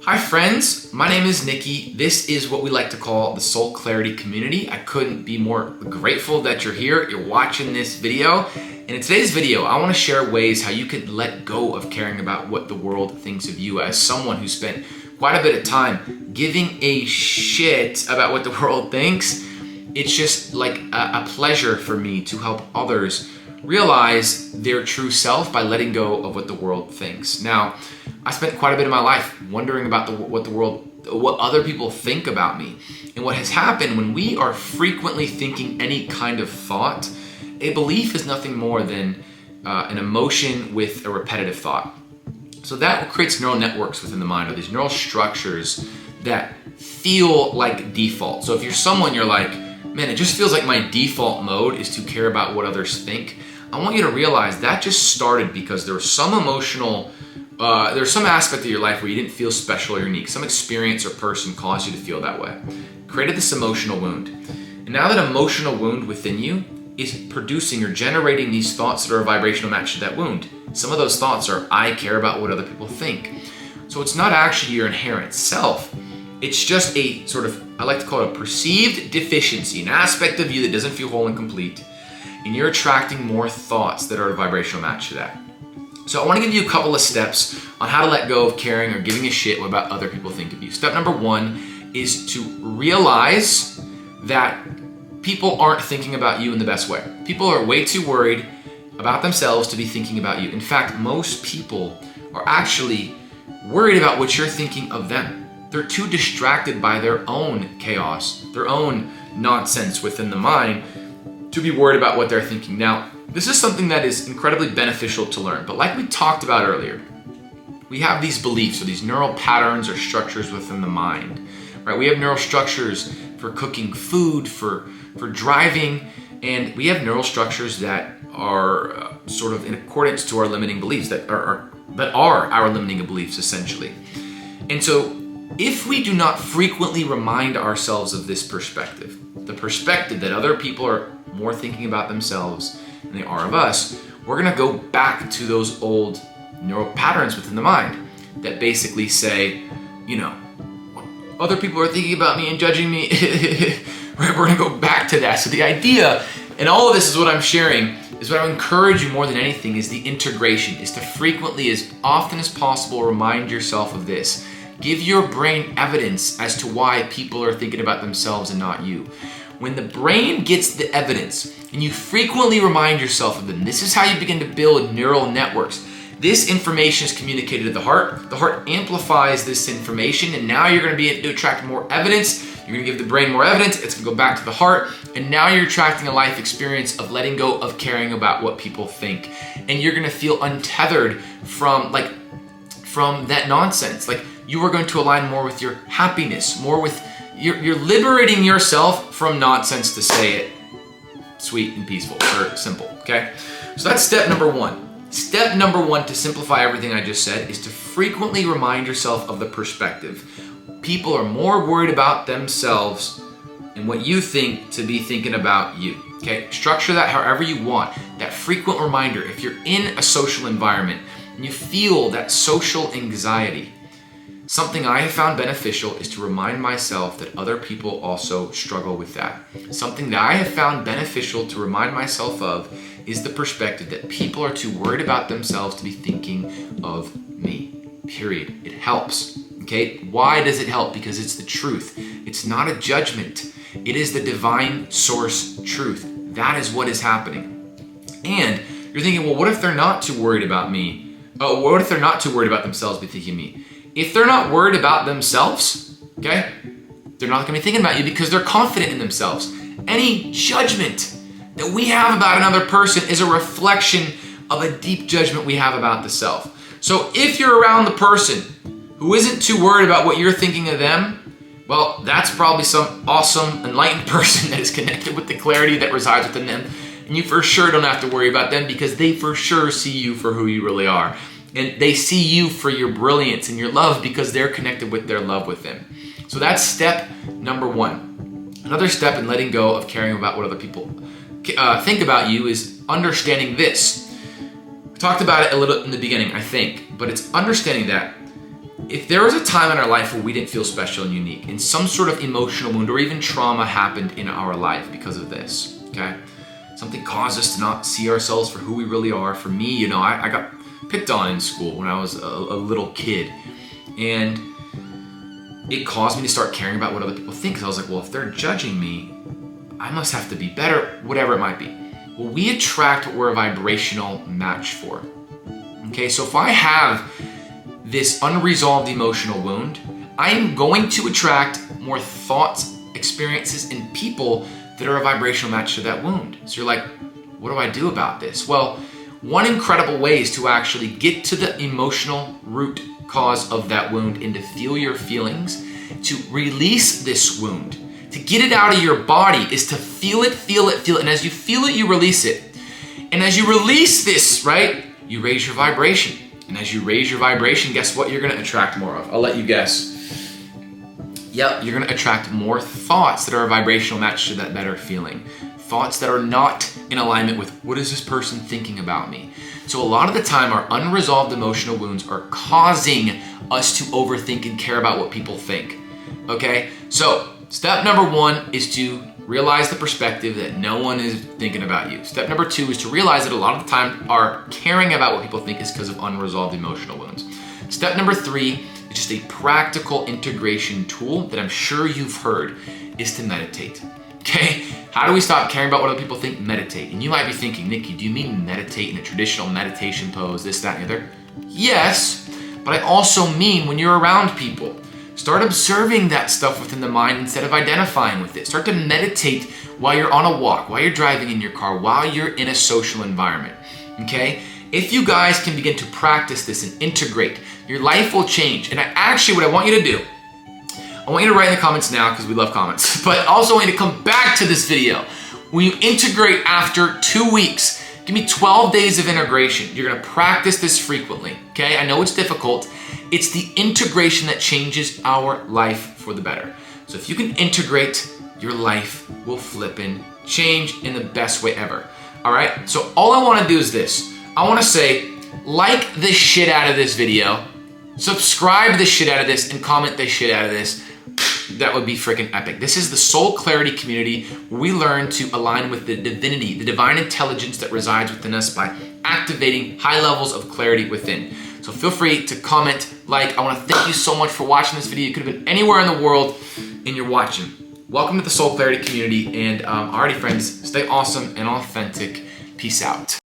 Hi friends, my name is Nikki. This is what we like to call the Soul Clarity community. I couldn't be more grateful that you're here, you're watching this video. And in today's video, I want to share ways how you can let go of caring about what the world thinks of you as someone who spent quite a bit of time giving a shit about what the world thinks. It's just like a pleasure for me to help others realize their true self by letting go of what the world thinks. Now, I spent quite a bit of my life wondering about what other people think about me. And what has happened when we are frequently thinking any kind of thought, a belief is nothing more than an emotion with a repetitive thought. So that creates neural networks within the mind, or these neural structures that feel like default. So if you're someone, you're like, man, it just feels like my default mode is to care about what others think. I want you to realize that just started because there was some emotional, there's some aspect of your life where you didn't feel special or unique. Some experience or person caused you to feel that way. Created this emotional wound. And now that emotional wound within you is producing or generating these thoughts that are a vibrational match to that wound. Some of those thoughts are, I care about what other people think. So it's not actually your inherent self. It's just a sort of, I like to call it a perceived deficiency, an aspect of you that doesn't feel whole and complete. And you're attracting more thoughts that are a vibrational match to that. So I want to give you a couple of steps on how to let go of caring or giving a shit about other people think of you. Step number one is to realize that people aren't thinking about you in the best way. People are way too worried about themselves to be thinking about you. In fact, most people are actually worried about what you're thinking of them. They're too distracted by their own chaos, their own nonsense within the mind to be worried about what they're thinking. Now, this is something that is incredibly beneficial to learn, but like we talked about earlier, we have these beliefs or these neural patterns or structures within the mind, right? We have neural structures for cooking food, for driving, and we have neural structures that are sort of in accordance to our limiting beliefs, that are our limiting beliefs essentially. And so if we do not frequently remind ourselves of this perspective, the perspective that other people are more thinking about themselves than they are of us, we're gonna go back to those old neural patterns within the mind that basically say, you know, other people are thinking about me and judging me. Right? We're gonna go back to that. So the idea, and all of this is what I'm sharing, is what I encourage you more than anything is the integration, is to frequently, as often as possible, remind yourself of this. Give your brain evidence as to why people are thinking about themselves and not you. When the brain gets the evidence and you frequently remind yourself of them, this is how you begin to build neural networks. This information is communicated to the heart amplifies this information, and now you're going to be able to attract more evidence. You're going to give the brain more evidence, it's going to go back to the heart, and now you're attracting a life experience of letting go of caring about what people think. And you're going to feel untethered from that nonsense. Like, you are going to align more with your happiness, more with, you're liberating yourself from nonsense, to say it sweet and peaceful or simple, okay? So that's step number one. Step number one to simplify everything I just said is to frequently remind yourself of the perspective. People are more worried about themselves and what you think to be thinking about you, okay? Structure that however you want. That frequent reminder, if you're in a social environment and you feel that social anxiety, something I have found beneficial is to remind myself that other people also struggle with that. Something that I have found beneficial to remind myself of is the perspective that people are too worried about themselves to be thinking of me, period. It helps, okay? Why does it help? Because it's the truth. It's not a judgment. It is the divine source truth. That is what is happening. And you're thinking, well, what if they're not too worried about me? What if they're not too worried about themselves be thinking of me? If they're not worried about themselves, okay, they're not gonna be thinking about you because they're confident in themselves. Any judgment that we have about another person is a reflection of a deep judgment we have about the self. So if you're around the person who isn't too worried about what you're thinking of them, well, that's probably some awesome, enlightened person that is connected with the clarity that resides within them. And you for sure don't have to worry about them because they for sure see you for who you really are. And they see you for your brilliance and your love because they're connected with their love with them. So that's step number one. Another step in letting go of caring about what other people think about you is understanding this. We talked about it a little in the beginning, I think, but it's understanding that if there was a time in our life where we didn't feel special and unique, and some sort of emotional wound or even trauma happened in our life because of this, okay? Something caused us to not see ourselves for who we really are. For me, I got picked on in school when I was a little kid, and it caused me to start caring about what other people think, because I was like, well, if they're judging me, I must have to be better, whatever it might be. Well, we attract what we're a vibrational match for. Okay, so if I have this unresolved emotional wound, I'm going to attract more thoughts, experiences, and people that are a vibrational match to that wound. So you're like, what do I do about this? Well, one incredible way is to actually get to the emotional root cause of that wound and to feel your feelings, to release this wound, to get it out of your body, is to feel it. And as you feel it, you release it. And as you release this, right, you raise your vibration. And as you raise your vibration, guess what you're gonna attract more of? I'll let you guess. Yep, you're gonna attract more thoughts that are a vibrational match to that better feeling. Thoughts that are not in alignment with, what is this person thinking about me? So a lot of the time, our unresolved emotional wounds are causing us to overthink and care about what people think, okay? So step number 1 is to realize the perspective that no one is thinking about you. Step number 2 is to realize that a lot of the time our caring about what people think is because of unresolved emotional wounds. Step number 3 is just a practical integration tool that I'm sure you've heard, is to meditate. Okay? How do we stop caring about what other people think? Meditate. And you might be thinking, Nikki, do you mean meditate in a traditional meditation pose, this, that, and the other? Yes, but I also mean when you're around people, start observing that stuff within the mind instead of identifying with it. Start to meditate while you're on a walk, while you're driving in your car, while you're in a social environment, okay? If you guys can begin to practice this and integrate, your life will change. And what I want you to do, I want you to write in the comments now, because we love comments, but also I want you to come back to this video. When you integrate after 2 weeks, give me 12 days of integration. You're gonna practice this frequently, okay? I know it's difficult. It's the integration that changes our life for the better. So if you can integrate, your life will flippin' change in the best way ever. All right, so all I wanna do is this. I wanna say, like the shit out of this video, subscribe the shit out of this, and comment the shit out of this. That would be freaking epic. This is the Soul Clarity community, where we learn to align with the divinity, the divine intelligence that resides within us by activating high levels of clarity within. So feel free to comment, like. I want to thank you so much for watching this video. You could have been anywhere in the world and you're watching. Welcome to the Soul Clarity community, and alrighty friends, stay awesome and authentic. Peace out.